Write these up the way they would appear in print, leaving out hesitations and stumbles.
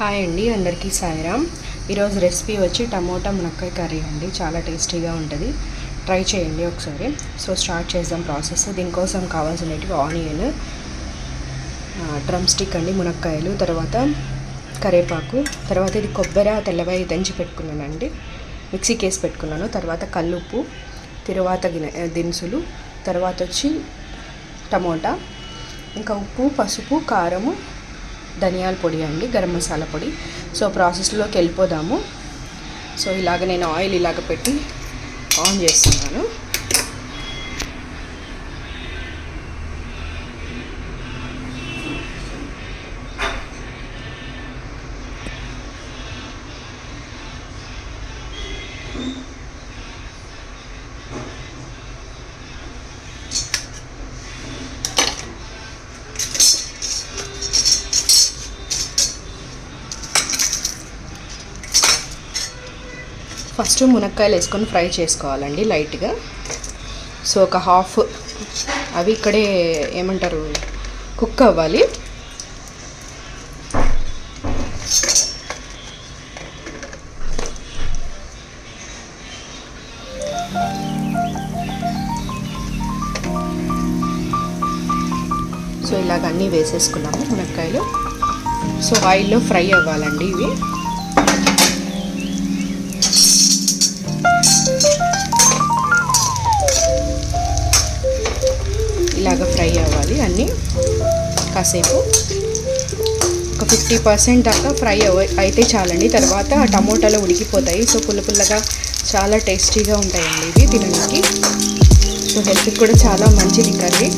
Hi అండి, అందరికీ సాయిరామ్. ఈరోజు రెసిపీ వచ్చి టమోటా మునక్కాయ కర్రీ అండి. చాలా టేస్టీగా ఉంటుంది, ట్రై చేయండి ఒకసారి. సో స్టార్ట్ చేద్దాం ప్రాసెస్. దీనికోసం కావాల్సినవి ఆనియన్, డ్రమ్ స్టిక్ అండి, మునక్కాయలు, తర్వాత కరివేపాకు, తర్వాత ఇది కొబ్బరి తెల్లవాయి దంచి పెట్టుకున్నానండి, మిక్సీకి వేసి పెట్టుకున్నాను. తర్వాత కల్లుప్పు, తిరువాత దినుసులు, తర్వాత వచ్చి టమోటా, ఇంకా ఉప్పు, పసుపు, కారము, ధనియాల పొడి అండి, గరం మసాలా పొడి. సో ప్రాసెస్లోకి వెళ్ళిపోదాము. సో ఇలాగ నేను ఆయిల్ ఇలాగ పెట్టి ఆన్ చేస్తున్నాను. ఫస్ట్ మునక్కాయలు వేసుకొని ఫ్రై చేసుకోవాలండి లైట్గా. సో ఒక హాఫ్ అవి ఇక్కడే ఏమంటారు కుక్ అవ్వాలి. సో ఇలాగ అన్నీ వేసేసుకున్నాము మునక్కాయలు. సో ఆయిల్లో ఫ్రై అవ్వాలండి ఇవి. ఇలాగ ఫ్రై అవ్వాలి అన్నీ కాసేపు. ఒక 50% దాకా ఫ్రై అయితే చాలండి. తర్వాత టమోటాలు ఉడికిపోతాయి. సో పుల్లగా చాలా టేస్టీగా ఉంటాయండి ఇవి తినడానికి. సో హెల్త్కి కూడా చాలా మంచిది కర్రీ.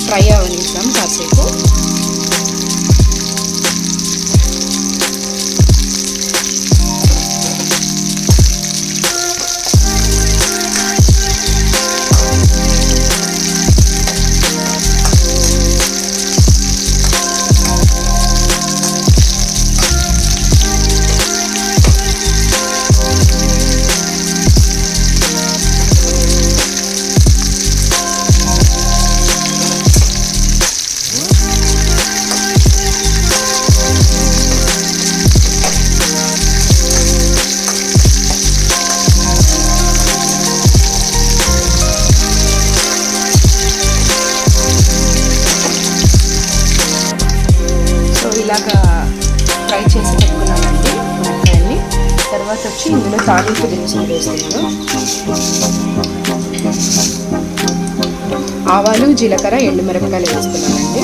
ఫ్రై అవనిద్దాం కాసేపు. ఇలాగా ఫ్రై చేసి పెట్టుకున్నానండి మునక్కాయల్ని. తర్వాత వచ్చి ఇందులో తాలింపు దినుసులు వేస్తున్నాను. ఆవాలు, జీలకర్ర, ఎండుమిరపకాయలు వేస్తున్నానండి.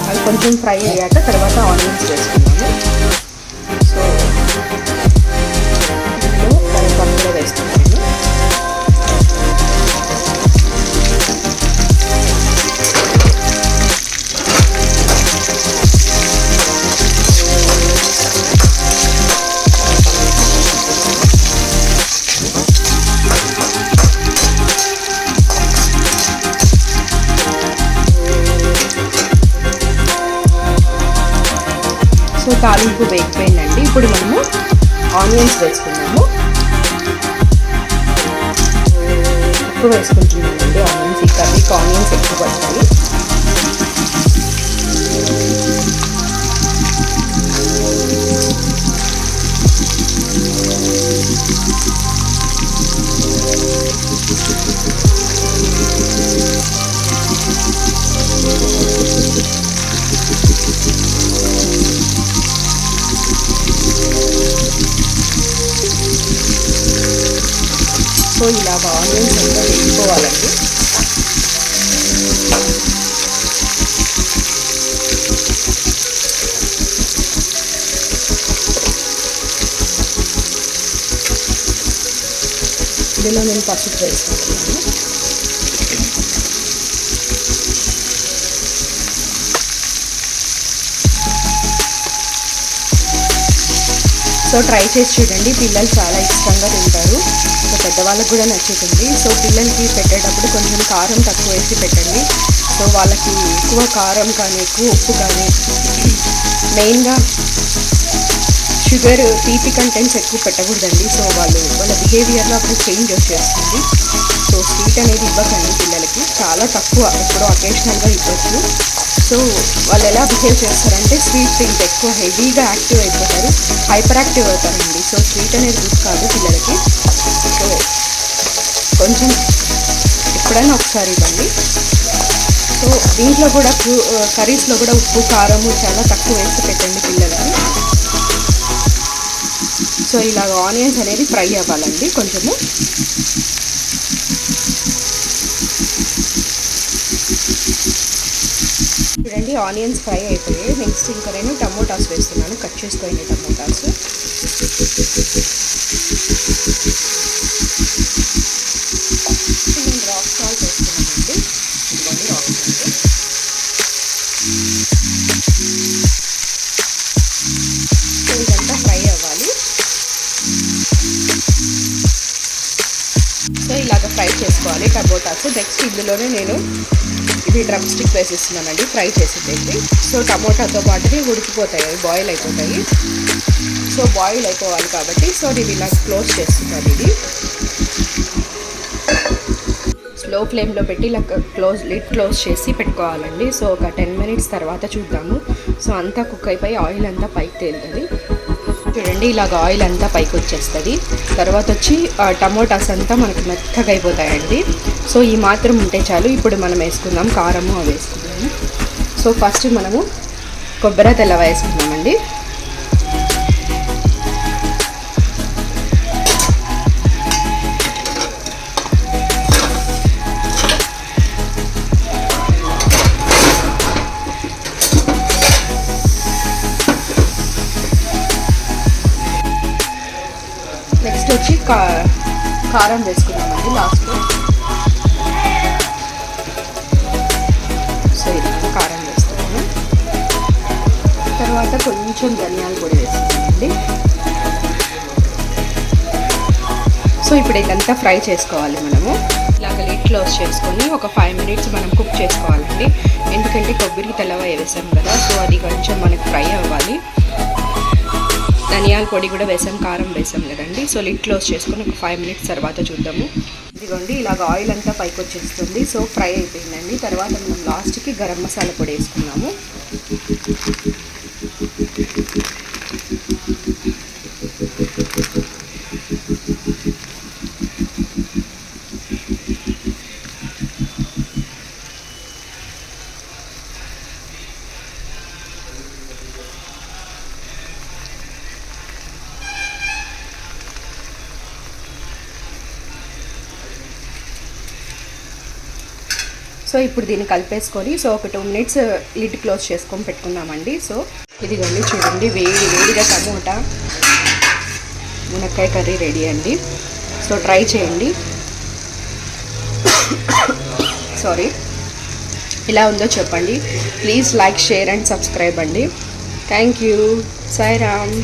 అవి కొంచెం ఫ్రై అయ్యాక తర్వాత ఆనియన్స్ వేసుకున్నాను. కరివేపాకు వేస్తున్నాను. సో తాలింపు వేగిపోయిందండి. ఇప్పుడు మనము ఆనియన్స్ వేసుకున్నాము. ఎక్కువ వేసుకుంటున్నానండి ఆనియన్స్. ఈ కర్రీకి ఆనియన్స్ ఎక్కువ పడతాయి. సో ఇలాగ ఆనియన్స్ అంతా వేసుకోవాలండి. ఇందులో నేను పసుపు వేసుకుంటున్నాను. సో ట్రై చేసి చూడండి, పిల్లలు చాలా ఇష్టంగా తింటారు. సో పెద్దవాళ్ళకు కూడా నచ్చుతుంది. సో పిల్లలకి పెట్టేటప్పుడు కొంచెం కారం తక్కువ వేసి పెట్టండి. సో వాళ్ళకి ఎక్కువ కారం కానీ ఎక్కువ ఉప్పు కానీ మెయిన్గా షుగర్ తీపి కంటెంట్స్ ఎక్కువ పెట్టకూడదండి. సో వాళ్ళ బిహేవియర్లో అప్పుడు చేంజ్ వచ్చేస్తుంది. సో స్వీట్ అనేది ఇవ్వకండి పిల్లలకి, చాలా తక్కువ, ఎప్పుడో అకేషనల్గా ఇవ్వచ్చు. సో వాళ్ళు ఎలా బిహేవ్ చేస్తారంటే స్వీట్ తింటే ఎక్కువ హెవీగా యాక్టివ్ అయిపోతారు, హైపర్ యాక్టివ్ అవుతారండి. సో స్వీట్ అనేది గుడ్ కాదు పిల్లలకి. సో కొంచెం ఎప్పుడైనా ఒకసారి ఇవ్వండి. సో దీంట్లో కూడా కర్రీస్లో కూడా ఉప్పు కారము చాలా తక్కువ వేసి పెట్టండి పిల్లలకి. సో ఇలాగ ఆనియన్స్ అనేది ఫ్రై అవ్వాలండి కొంచెము. చూడండి ఆనియన్స్ ఫ్రై అయిపోయాయి. నెక్స్ట్ ఇంకా నేను టమోటాస్ వేస్తున్నాను, కట్ చేసుకోండి టమోటాస్. నేను రాక్ సాల్ట్ వేస్తున్నానండి, ఇదిగోండి రాక్ సాల్ట్. సో ఇదంతా ఫ్రై అవ్వాలి. సో ఇలాగ ఫ్రై చేసుకోవాలి టమోటాస్. నెక్స్ట్ ఇందులోనే నేను ఇది డ్రమ్ స్టిక్ వేసేస్తున్నానండి ఫ్రై చేసేది. సో టమోటాతో పాటుని ఉడికిపోతాయి, బాయిల్ అయిపోతాయి. సో బాయిల్ అయిపోవాలి కాబట్టి సో నేను ఇలా క్లోజ్ చేస్తున్నాను. ఇది స్లో ఫ్లేమ్లో పెట్టి ఇలా లిడ్ క్లోజ్ చేసి పెట్టుకోవాలండి. సో ఒక 10 minutes తర్వాత చూద్దాము. సో అంతా కుక్ అయిపోయి ఆయిల్ అంతా పైకి తేలుతుంది. చూడండి ఇలాగ ఆయిల్ అంతా పైకి వచ్చేస్తుంది. తర్వాత వచ్చి టమోటాస్ అంతా మనకి మెత్తగా అయిపోతాయండి. సో ఈ మాత్రం ఉంటే చాలు. ఇప్పుడు మనం వేసుకుందాం కారము అవి వేసుకుందాము. సో ఫస్ట్ మనము కొబ్బరి తెల్ల వేసుకుందామండి. నెక్స్ట్ వచ్చి కారం వేసుకున్నామండి లాస్ట్లో. సో ఇలా కారం వేస్తున్నాము. తర్వాత కొంచెం ధనియాల పొడి వేస్తున్నామండి. సో ఇప్పుడు ఇదంతా ఫ్రై చేసుకోవాలి మనము. ఇలాగ లిడ్ క్లోజ్ చేసుకొని ఒక 5 minutes మనం కుక్ చేసుకోవాలండి. ఎందుకంటే కొబ్బరి తెల్లవ వేసాం కదా, సో అది కొంచెం మనకి ఫ్రై అవ్వాలి. ధనియాల పొడి కూడా వేసాం, కారం వేసాం కదండి. సో లిడ్ క్లోజ్ చేసుకొని ఒక 5 minutes తర్వాత చూద్దాము. ఇదిగోండి ఇలాగ ఆయిల్ అంతా పైకి వచ్చేస్తుంది. సో ఫ్రై అయిపోయిందండి. తర్వాత మనం లాస్ట్కి గరం మసాలా పొడి వేసుకున్నాము. సో ఇప్పుడు దీన్ని కలిపేసుకొని సో ఒక 2 minutes లిడ్ క్లోజ్ చేసుకొని పెట్టుకున్నామండి. సో ఇదిగోండి చూడండి వేడిగా టమోటా మునక్కాయ కర్రీ రెడీ అండి. సో ట్రై చేయండి. సారీ, ఇలా ఉందో చెప్పండి. Please like, share and subscribe అండి. Thank you. సాయిరామ్.